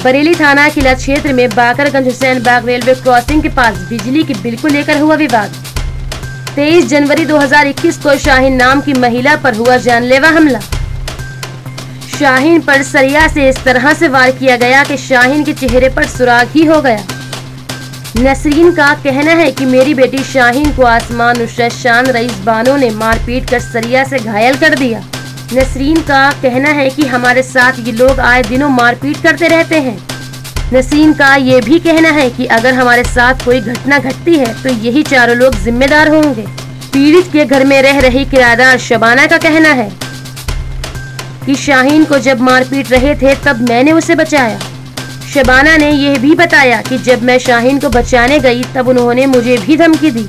बरेली थाना किला क्षेत्र में बाकरगंज हुसैन बाग रेलवे क्रॉसिंग के पास बिजली के बिल को लेकर हुआ विवाद। 23 जनवरी 2021 को शाहीन नाम की महिला पर हुआ जानलेवा हमला। शाहीन पर सरिया से इस तरह से वार किया गया कि शाहीन के चेहरे पर सुराग ही हो गया। नसरीन का कहना है कि मेरी बेटी शाहीन को आसमान नुसरत शान रईस बानो ने मारपीट कर सरिया से घायल कर दिया। नसरीन का कहना है कि हमारे साथ ये लोग आए दिनों मारपीट करते रहते हैं। नसरीन का ये भी कहना है कि अगर हमारे साथ कोई घटना घटती है तो यही चारों लोग जिम्मेदार होंगे। पीड़ित के घर में रह रही किराएदार शबाना का कहना है कि शाहीन को जब मारपीट रहे थे तब मैंने उसे बचाया। शबाना ने यह भी बताया कि जब मैं शाहीन को बचाने गई तब उन्होंने मुझे भी धमकी दी।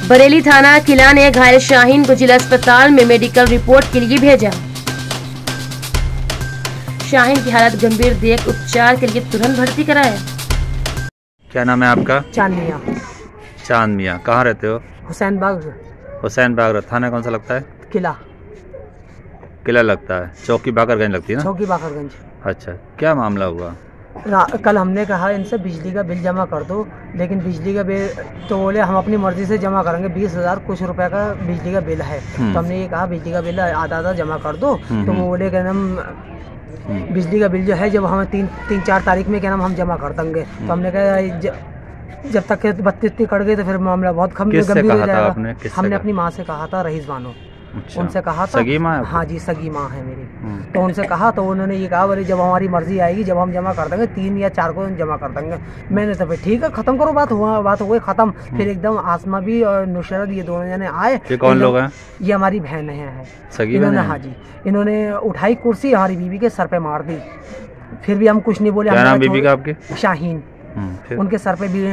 बरेली थाना किला ने घायल शाहीन को जिला अस्पताल में मेडिकल रिपोर्ट के लिए भेजा। शाहीन की हालत गंभीर देख उपचार के लिए तुरंत भर्ती कराया। क्या नाम है आपका? चांद मियां। चांद मियां, कहाँ रहते हो? हुसैन बाग। हुसैन बाग। थाना कौन सा लगता है? किला। किला लगता है। चौकी बाकरगंज लगती है ना? चौकी बाकरगंज। अच्छा, क्या मामला हुआ? कल हमने कहा इनसे बिजली का बिल जमा कर दो, लेकिन बिजली का बिल तो बोले हम अपनी मर्जी से जमा करेंगे। 20,000 कुछ रुपए का बिजली का बिल है। तो हमने ये कहा बिजली का बिल आधा जमा कर दो। तो वो बोले क्या नाम बिजली का बिल जो है जब हमें 3-4 तारीख में क्या नाम हम जमा कर देंगे। तो हमने कहा जब तक 32 कट गए तो फिर मामला बहुत गंभीर हो जाएगा। हमने अपनी माँ से कहा था, रईस बानो। अच्छा। उनसे कहा था। सगी माँ? हाँ जी, सगी माँ है मेरी। तो उनसे कहा तो उन्होंने ये कहा बोले जब हमारी मर्जी आएगी जब हम जमा कर देंगे 3 या 4 को जमा कर देंगे। मैंने तो फिर ठीक है खत्म करो, बात हो गई खत्म। फिर एकदम आसमा भी और नुसरत ये दोनों जने आए। ये कौन लोग हैं? ये हमारी बहन है। सगी इन्होंने, हाँ जी, इन्होंने उठाई कुर्सी हमारी बीबी के सर पे मार दी। फिर भी हम कुछ नहीं बोले। क्या नाम बीबी का आपके? शाहीन। उनके सर पे भी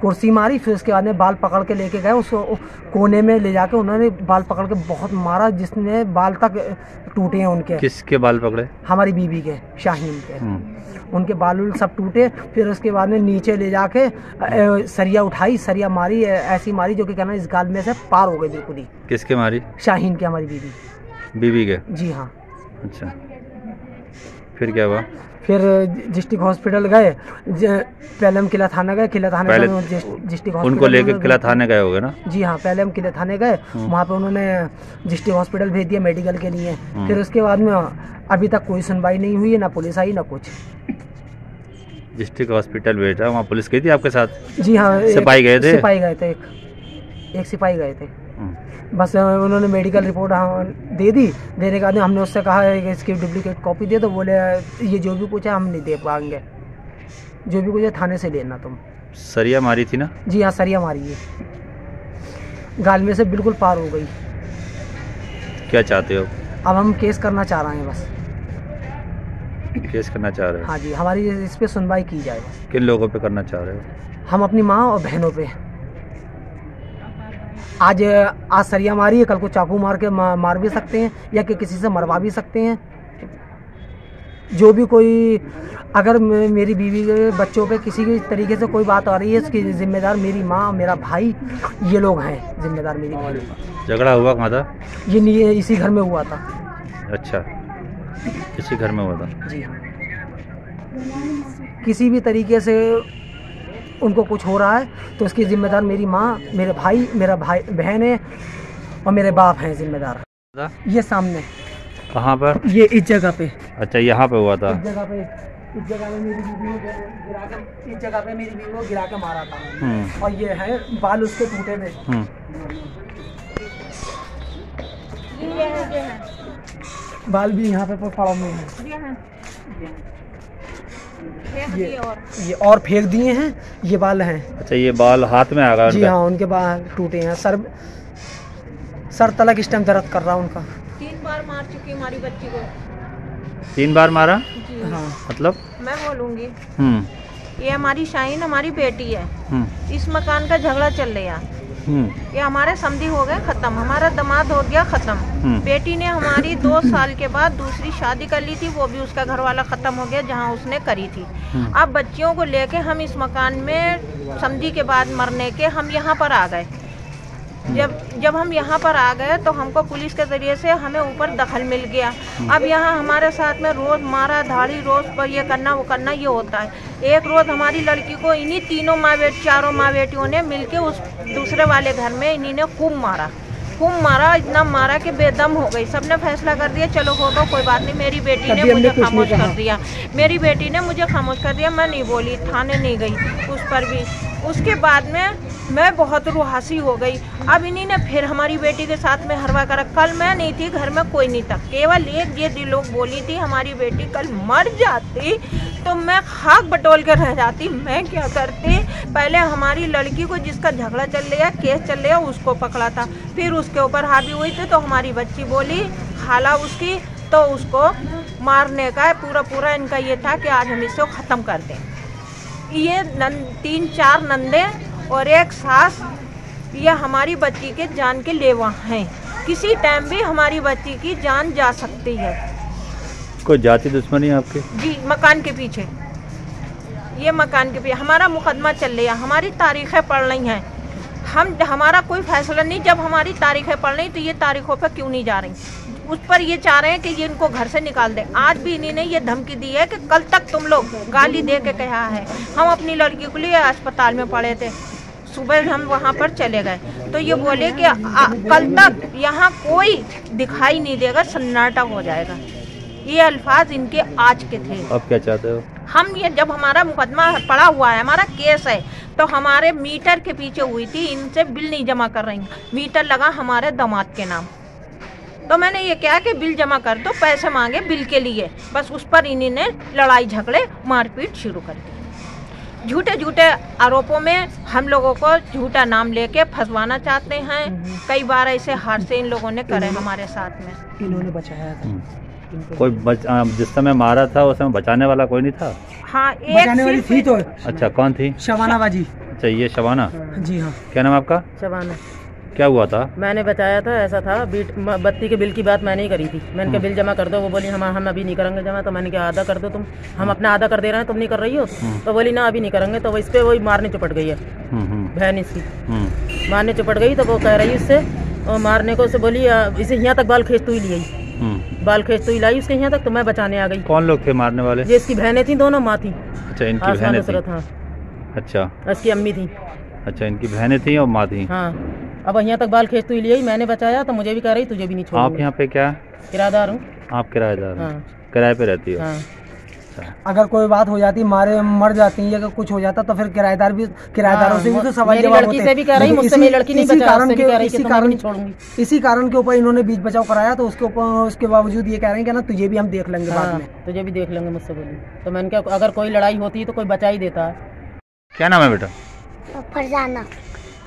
कुर्सी मारी। फिर उसके बाद में बाल पकड़ के लेके गए, उसको कोने में ले जाके उन्होंने बाल पकड़ के बहुत मारा, जिसने बाल तक टूटे हैं उनके। किसके बाल पकड़े? हमारी बीबी के, शाहीन के। उनके बाल सब टूटे। फिर उसके बाद में नीचे ले जाके सरिया उठाई, सरिया मारी, ऐसी मारी जो कि कहना इस गाल में से पार हो गई बिल्कुल ही। किसके मारी? शाहीन के, हमारी बीबी के। जी हाँ। अच्छा, फिर क्या हुआ? फिर डिस्ट्रिक्ट हॉस्पिटल गए। पहले हम किला थाना गए। किला थाने डिस्ट्रिक्ट उनको लेके किला थाने गए होगे ना? जी हाँ, पहले हम किला थाने गए। वहाँ पे उन्होंने डिस्ट्रिक्ट हॉस्पिटल भेज दिया मेडिकल के लिए। फिर उसके बाद में अभी तक कोई सुनवाई नहीं हुई है, ना पुलिस आई ना कुछ। डिस्ट्रिक्ट हॉस्पिटल भेजा, वहाँ पुलिस गई थी आपके साथ? जी हाँ, सिपाही गए थे। एक सिपाही गए थे। बस उन्होंने मेडिकल रिपोर्ट दे दी। देने के बाद हमने उससे कहा है कि इसकी डुप्लीकेट कॉपी दे। तो बोले ये जो भी कुछ है हम नहीं दे पाएंगे, जो भी कुछ है थाने से लेना तुम। सरिया मारी थी ना? जी हाँ, सरिया मारी है, गाल में से बिल्कुल पार हो गई। क्या चाहते हो? अब हम केस करना चाह रहे हैं। बस केस करना चाह रहे हो? हाँ जी, हमारी इस पे सुनवाई की जाए। किन लोगों पे करना चाह रहे हो? हम अपनी माँ और बहनों पे। आज सरिया मारी है, कल को चाकू मार के मार भी सकते हैं या कि किसी से मरवा भी सकते हैं। जो भी कोई अगर मेरी बीवी के बच्चों पे किसी भी तरीके से कोई बात आ रही है, इसकी जिम्मेदार मेरी माँ, मेरा भाई, ये लोग हैं जिम्मेदार। मेरी झगड़ा हुआ कहाँ था? ये इसी घर में हुआ था। अच्छा, इसी घर में हुआ था? जी हाँ। किसी भी तरीके से उनको कुछ हो रहा है तो उसकी जिम्मेदार मेरी माँ, मेरा भाई बहन है और मेरे बाप हैं जिम्मेदार। ये सामने। कहाँ पर? ये इस जगह पे। अच्छा, यहाँ पे हुआ था? इस जगह पे मेरी बीवी को गिरा के मारा था। और ये है बाल उसके टूटे हुए। बाल भी यहाँ पे पड़ा हुए हैं। ये और फेंक दिए हैं, ये बाल हैं। अच्छा, ये बाल हाथ में आ गया? जी हाँ, उनके बाल टूटे हैं। सर तलक इस टाइम दर्द कर रहा है उनका। 3 बार मार चुकी हमारी बच्ची को। 3 बार मारा? हाँ। मतलब मैं बोलूँगी। ये हमारी शाहीन हमारी बेटी है। इस मकान का झगड़ा चल रहा है। ये हमारे समधी हो गए खत्म, हमारा दामाद हो गया खत्म। बेटी ने हमारी 2 साल के बाद दूसरी शादी कर ली थी, वो भी उसका घर वाला खत्म हो गया जहाँ उसने करी थी। अब बच्चियों को लेके हम इस मकान में समधी के बाद मरने के हम यहाँ पर आ गए। जब हम यहाँ पर आ गए तो हमको पुलिस के जरिए से हमें ऊपर दखल मिल गया। अब यहाँ हमारे साथ में रोज मारा धाड़ी, रोज पर ये करना वो करना ये होता है। एक रोज हमारी लड़की को इन्हीं चारों माँ बेटियों ने मिलके उस दूसरे वाले घर में इन्हीं ने खूब मारा, इतना मारा कि बेदम हो गई। सबने फैसला कर दिया चलो होगा कोई बात नहीं। मेरी बेटी ने मुझे खामोश कर दिया, मैं नहीं बोली, थाने नहीं गई उस पर भी। उसके बाद में मैं बहुत रुहासी हो गई। अब इन्हीं ने फिर हमारी बेटी के साथ में हरवा करा। कल मैं नहीं थी, घर में कोई नहीं था, केवल एक ये लोग बोली थी हमारी बेटी कल मर जाती तो मैं खाक बटोल कर रह जाती। मैं क्या करती, पहले हमारी लड़की को जिसका झगड़ा चल रहा केस चल रहा उसको पकड़ा था, फिर उसके ऊपर हावी हुई थी तो हमारी बच्ची बोली खाला उसकी, तो उसको मारने का पूरा इनका ये था कि आज हम इसको ख़त्म कर दें। ये 3-4 नंदे और एक सास, ये हमारी बच्ची के जान के लेवा हैं। किसी टाइम भी हमारी बच्ची की जान जा सकती है। कोई जाति दुश्मनी आपके? जी, मकान के पीछे, ये मकान के पीछे हमारा मुकदमा चल रहा है, हमारी तारीखें पड़ रही हैं। हमारा कोई फैसला नहीं, जब हमारी तारीखें पड़ रही तो ये तारीखों पर क्यों नहीं जा रही, उस पर ये चाह रहे हैं कि ये इनको घर से निकाल दें। आज भी इन्हीं ने ये धमकी दी है कि कल तक तुम लोग गाली दे के कहा है। हम अपनी लड़की को लिए अस्पताल में पड़े थे, सुबह हम वहाँ पर चले गए तो ये बोले कि कल तक यहाँ कोई दिखाई नहीं देगा, सन्नाटा हो जाएगा। ये अल्फाज इनके आज के थे। अब क्या चाहते हो? हम ये जब हमारा मुकदमा पड़ा हुआ है, हमारा केस है, तो हमारे मीटर के पीछे हुई थी, इनसे बिल नहीं जमा कर रही। मीटर लगा हमारे दामाद के नाम, तो मैंने ये क्या कि बिल जमा कर दो, पैसे मांगे बिल के लिए, बस उस पर इन्हीं ने लड़ाई झगड़े मारपीट शुरू कर दी। झूठे आरोपों में हम लोगों को झूठा नाम लेके फंसवाना चाहते हैं। कई बार ऐसे हादसे इन लोगों ने करे हमारे साथ में। इन्होंने बचाया था। कोई जिस समय मारा था उस समय बचाने वाला कोई नहीं था? हाँ, बचाने वाली थी तो। अच्छा, कौन थी? शबाना बाजी। अच्छा, ये शबाना? जी हाँ। क्या नाम आपका? शबाना। क्या हुआ था? मैंने बताया था, ऐसा था, बत्ती के बिल की बात मैंने ही करी थी। मैंने कहा बिल जमा कर दो, वो बोली हम अभी नहीं करेंगे जमा। तो मैंने कहा आधा कर दो तुम, हम अपना आधा कर दे रहे हैं, तुम नहीं कर रही हो। तो बोली ना अभी नहीं करेंगे। तो वो इस पे वही मारने चुपट गई है, बहन इसकी मारने चुपट गई। तो वो कह रही उससे मारने को, उसे बोली इसे यहाँ तक बाल खींच तू ही लाई, बाल खींच तू ही लाई उसके यहाँ तक। तो मैं बचाने आ गई। कौन लोग थे मारने वाले? ये इसकी बहनें थी, दोनों माँ थी। अच्छा, इनकी बहनें थी? हाँ। अच्छा, इसकी अम्मी थी। अच्छा, इनकी बहनें थी और माँ थी। हाँ, अब यहाँ तक बाल खींच तू ही लिया, मैंने बचाया तो मुझे भी कह रही तुझे भी नहीं छोड़ूंगी। आप यहाँ पे क्या किराएदार हूँ? आप किराएदार? हाँ। किराए पे रहती हो? हाँ। अगर कोई बात हो जाती, मर जाती है, अगर कुछ हो जाता तो फिर किराएदारों से भी तो सवाल जवाब होते हैं। से भी कह रही मुझसे मेरी लड़की नहीं बचा, इसी कारण के ऊपर इन्होंने बीच बचाव कराया। तो उसके ऊपर उसके बावजूद ये कह रहे हैं कि ना तुझे भी हम देख लेंगे बाद में। तुझे भी देख लेंगे मुझसे बोली। तो मैंने कहा अगर कोई लड़ाई होती है तो कोई बचा ही देता है। क्या नाम है बेटा? फरजाना।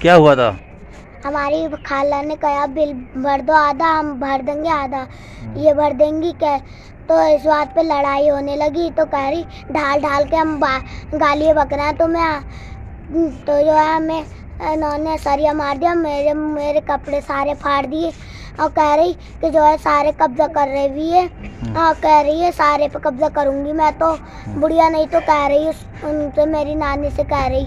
क्या हुआ था? हमारी खाला ने कहा बिल भर दो, आधा हम भर देंगे, आधा ये भर देंगी क्या। तो इस बात पे लड़ाई होने लगी। तो कह रही ढाल के हम गालियाँ बक रहे हैं। तो जो है हमें इन्होंने सरिया मार दिया, मेरे कपड़े सारे फाड़ दिए और कह रही कि जो है सारे कब्जा कर रही भी है। हाँ, कह रही है सारे पे कब्जा करूँगी मैं। तो बुढ़िया नहीं तो कह रही उनसे, मेरी नानी से कह रही